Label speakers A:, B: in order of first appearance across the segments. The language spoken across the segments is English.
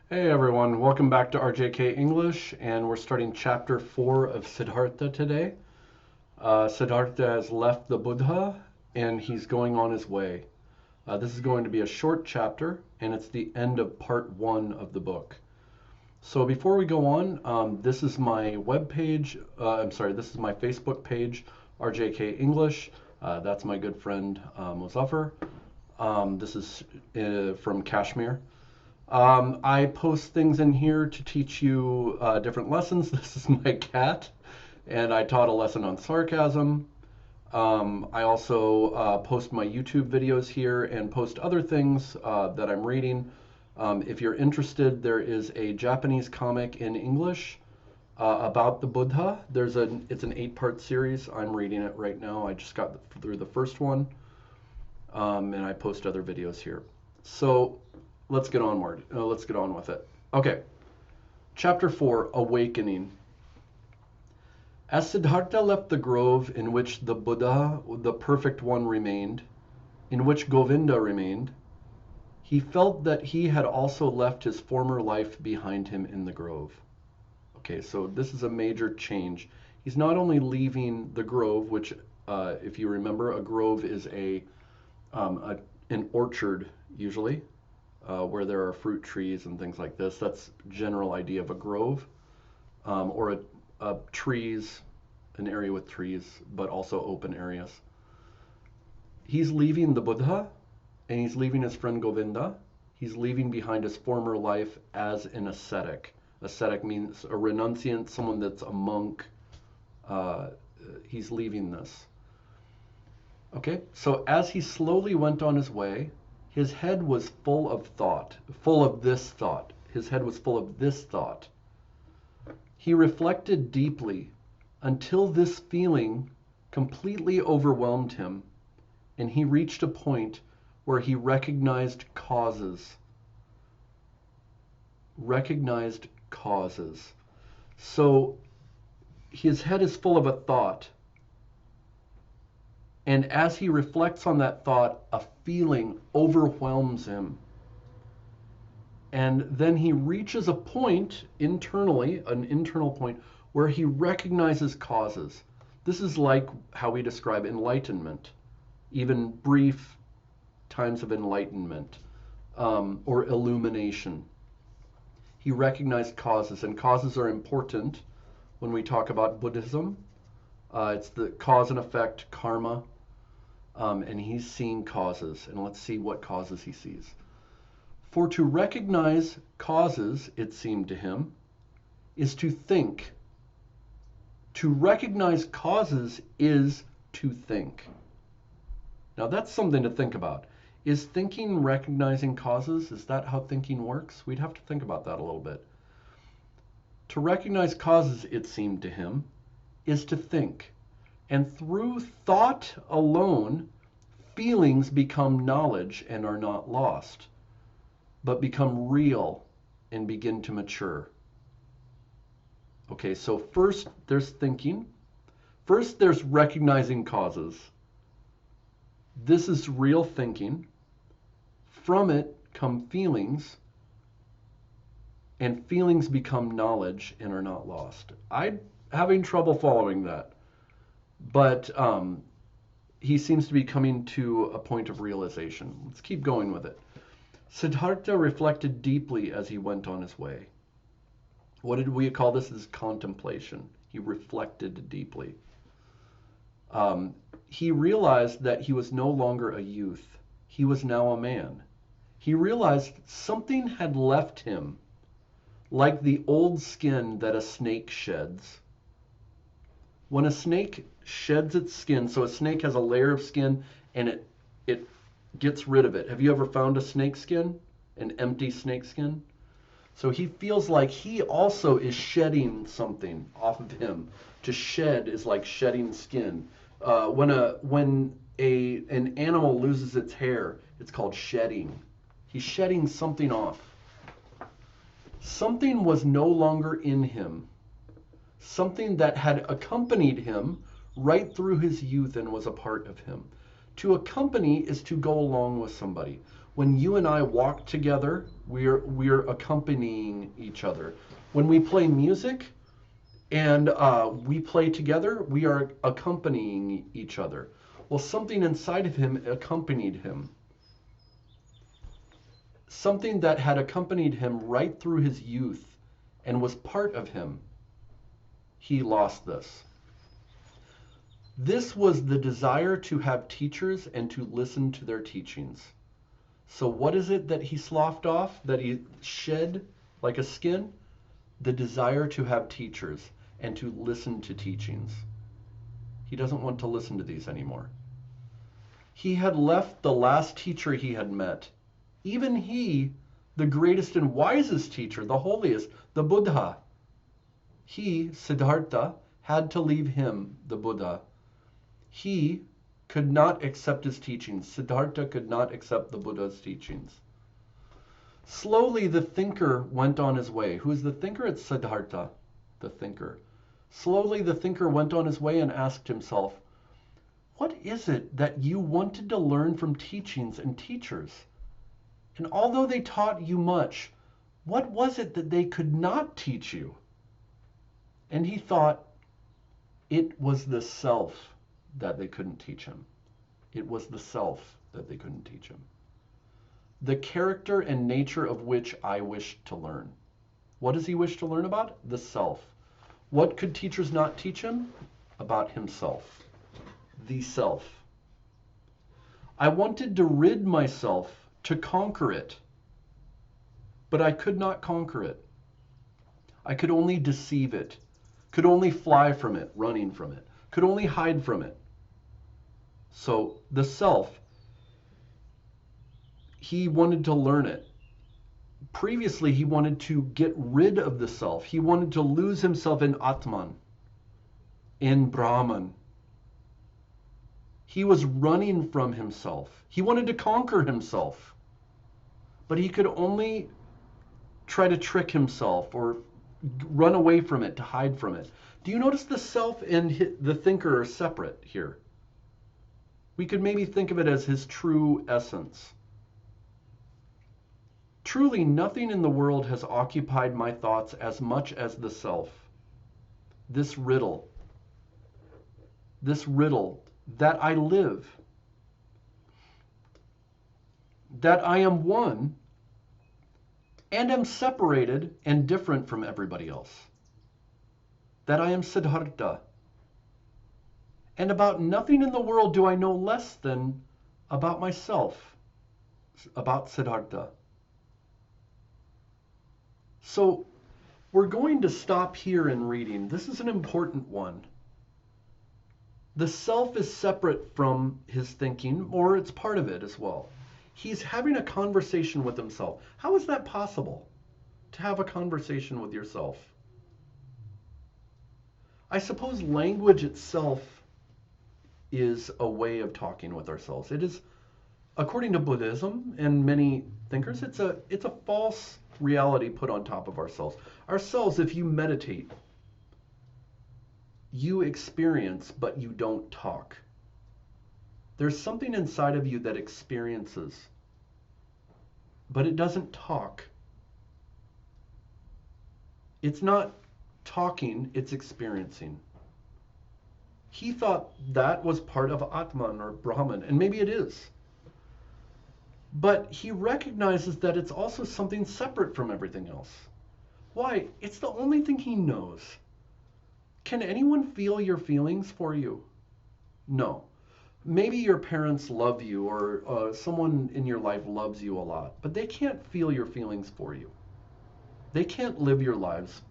A: Hey everyone, welcome back to RJK English, and we're starting chapter 4 of Siddhartha today. Siddhartha has left the Buddha and he's going on his way. This is going to be a short chapter, and it's the end of part 1 of the book. So before we go on, this is my web page. This is my Facebook page, RJK English. That's my good friend Muzaffar. This is from Kashmir. I post things in here to teach you different lessons. This is my cat, and I taught a lesson on sarcasm. I also post my YouTube videos here and post other things that I'm reading. If you're interested, there is a Japanese comic in English about the Buddha. It's an 8-part series. I'm reading it right now. I just got through the first one, and I post other videos here. So let's get onward. Let's get on with it. Okay. Chapter 4, Awakening. As Siddhartha left the grove in which the Buddha, the perfect one, remained, in which Govinda remained, he felt that he had also left his former life behind him in the grove. Okay, so this is a major change. He's not only leaving the grove, which, if you remember, a grove is an orchard usually, where there are fruit trees and things like this. That's general idea of a grove, or trees, an area with trees, but also open areas. He's leaving the Buddha, and he's leaving his friend Govinda. He's leaving behind his former life as an ascetic. Ascetic means a renunciant, someone that's a monk. He's leaving this. Okay, so as he slowly went on his way, his head was full of thought, full of this thought. His head was full of this thought. He reflected deeply until this feeling completely overwhelmed him, and he reached a point where he recognized causes. Recognized causes. So his head is full of a thought. And as he reflects on that thought, a feeling overwhelms him. And then he reaches a point internally, an internal point, where he recognizes causes. This is like how we describe enlightenment, even brief times of enlightenment or illumination. He recognized causes, and causes are important when we talk about Buddhism. It's the cause and effect, karma. And he's seeing causes, and let's see what causes he sees. For to recognize causes, it seemed to him, is to think. To recognize causes is to think. Now that's something to think about. Is thinking recognizing causes? Is that how thinking works? We'd have to think about that a little bit. To recognize causes, it seemed to him, is to think. And through thought alone, feelings become knowledge and are not lost, but become real and begin to mature. Okay, so first there's thinking. First there's recognizing causes. This is real thinking. From it come feelings, and feelings become knowledge and are not lost. I'm having trouble following that. But he seems to be coming to a point of realization. Let's keep going with it. Siddhartha reflected deeply as he went on his way. What did we call this? This is contemplation. He reflected deeply. He realized that he was no longer a youth. He was now a man. He realized something had left him, like the old skin that a snake sheds. When a snake sheds its skin, so a snake has a layer of skin and it gets rid of it. Have you ever found a snake skin? An empty snake skin? So he feels like he also is shedding something off of him. To shed is like shedding skin. When an animal loses its hair, it's called shedding. He's shedding something off. Something was no longer in him. Something that had accompanied him right through his youth and was a part of him. To accompany is to go along with somebody. When you and I walk together, We're accompanying each other. When we play music and we play together, we are accompanying each other. Well, something inside of him accompanied him. Something that had accompanied him right through his youth and was part of him. He lost this. This was the desire to have teachers and to listen to their teachings. So what is it that he sloughed off, that he shed like a skin? The desire to have teachers and to listen to teachings. He doesn't want to listen to these anymore. He had left the last teacher he had met. Even he, the greatest and wisest teacher, the holiest, the Buddha. He, Siddhartha, had to leave him, the Buddha. He could not accept his teachings. Siddhartha could not accept the Buddha's teachings. Slowly the thinker went on his way. Who is the thinker? It's Siddhartha, the thinker. Slowly the thinker went on his way and asked himself, what is it that you wanted to learn from teachings and teachers? And although they taught you much, what was it that they could not teach you? And he thought, it was the self that they couldn't teach him. It was the self that they couldn't teach him. The character and nature of which I wished to learn. What does he wish to learn about? The self. What could teachers not teach him? About himself. The self. I wanted to rid myself, to conquer it, but I could not conquer it. I could only deceive it, could only fly from it, running from it, could only hide from it. So the self, he wanted to learn it. Previously, he wanted to get rid of the self. He wanted to lose himself in Atman, in Brahman. He was running from himself. He wanted to conquer himself. But he could only try to trick himself or run away from it, to hide from it. Do you notice the self and the thinker are separate here? We could maybe think of it as his true essence. Truly, nothing in the world has occupied my thoughts as much as the self. This riddle that I live, that I am one and am separated and different from everybody else, that I am Siddhartha. And about nothing in the world do I know less than about myself, about Siddhartha. So we're going to stop here in reading. This is an important one. The self is separate from his thinking, or it's part of it as well. He's having a conversation with himself. How is that possible, to have a conversation with yourself? I suppose language itself is a way of talking with ourselves. It is, according to Buddhism and many thinkers, it's a false reality put on top of ourselves. Ourselves, if you meditate, you experience, but you don't talk. There's something inside of you that experiences, but it doesn't talk. It's not talking, it's experiencing. He thought that was part of Atman or Brahman, and maybe it is. But he recognizes that it's also something separate from everything else. Why? It's the only thing he knows. Can anyone feel your feelings for you? No. Maybe your parents love you, or someone in your life loves you a lot, but they can't feel your feelings for you. They can't live your life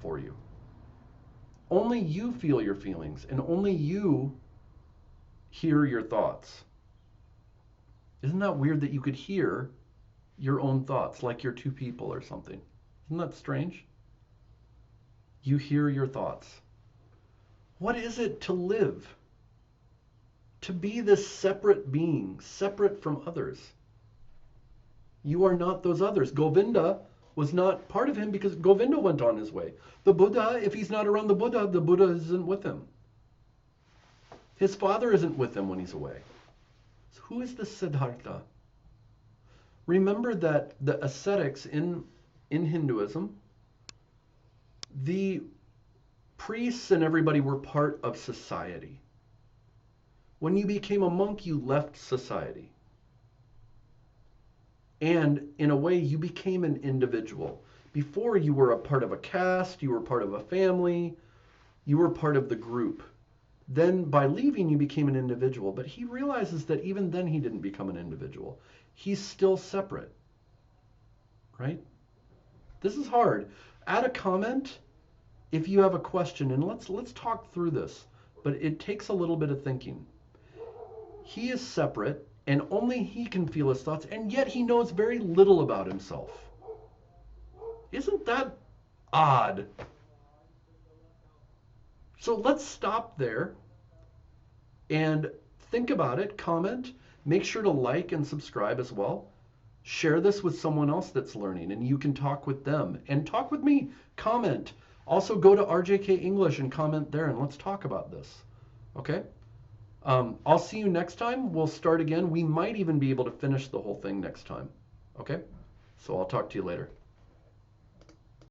A: for you. Only you feel your feelings, and only you hear your thoughts. Isn't that weird that you could hear your own thoughts, like you're two people or something? Isn't that strange? You hear your thoughts. What is it to live? To be this separate being, separate from others. You are not those others. Govinda was not part of him because Govinda went on his way. The Buddha, if he's not around the Buddha isn't with him. His father isn't with him when he's away. So who is this Siddhartha? Remember that the ascetics in Hinduism, the priests and everybody were part of society. When you became a monk, you left society. And in a way, you became an individual. Before, you were a part of a caste, you were part of a family, you were part of the group. Then by leaving, you became an individual. But he realizes that even then, he didn't become an individual. He's still separate, right? This is hard. Add a comment if you have a question, and let's talk through this. But it takes a little bit of thinking. He is separate, and only he can feel his thoughts, and yet he knows very little about himself. Isn't that odd? So let's stop there and think about it, comment, make sure to like and subscribe as well. Share this with someone else that's learning, and you can talk with them and talk with me. Comment. Also go to RJK English and comment there, and let's talk about this. Okay? I'll see you next time. We'll start again. We might even be able to finish the whole thing next time. Okay? So I'll talk to you later.